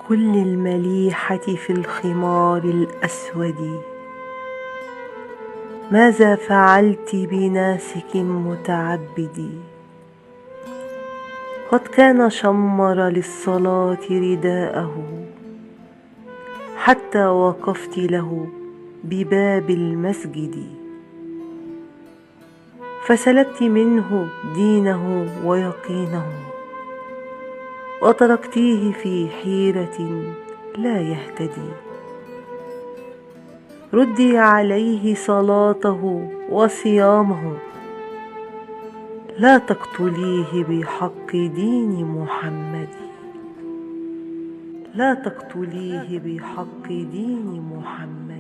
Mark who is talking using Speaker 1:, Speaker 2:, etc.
Speaker 1: كل المليحة في الخمار الأسود، ماذا فعلت بناسك متعبد؟ قد كان شمر للصلاة رداءه، حتى وقفت له بباب المسجد، فسلبت منه دينه ويقينه، وتركتيه في حيرة لا يهتدي. ردي عليه صلاته وصيامه، لا تقتليه بحق دين محمد، لا تقتليه بحق دين محمد.